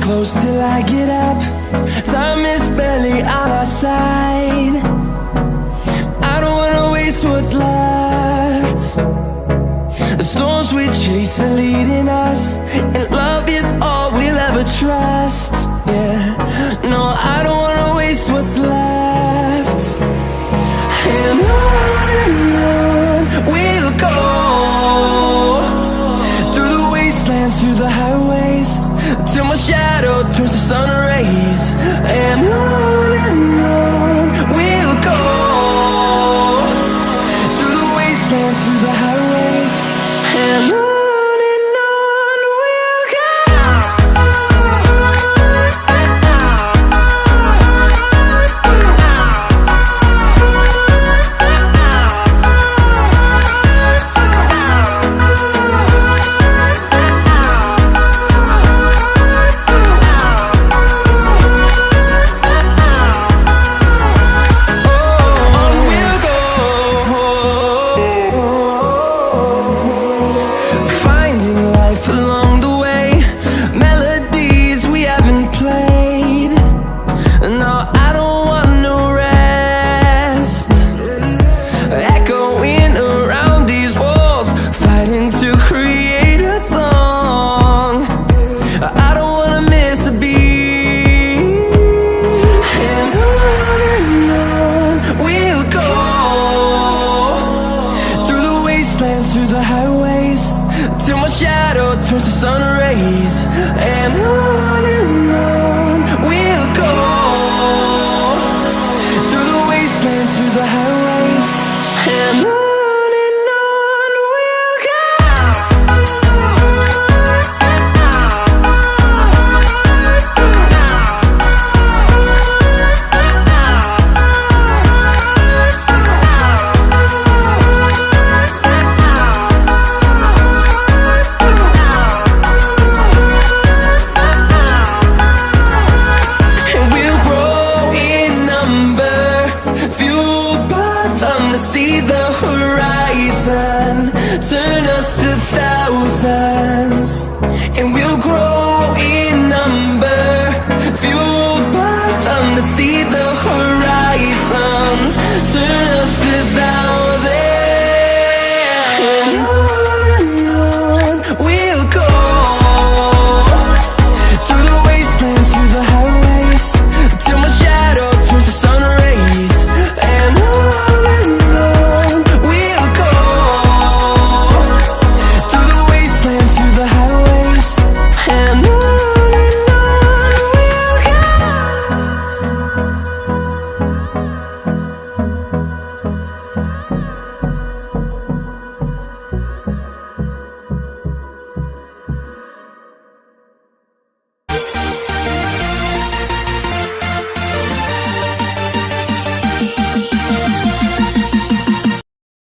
close till I get up. Time is barely on our side. I don't wanna waste what's left. The storms we chase are leading us, and love is all we'll ever trust. Yeah, no, I don't wanna waste what's left. And on we'll go, through the wastelands, through the highways, till my shadow turns to sun rays. And on we'll go, through the wastelands, through the highways, and on we'll go. Through the highways, till my shadow turns to sun rays. And on we'll go, through the wastelands, through the highways, and on we'll go. See the horizon, turn us to thousands.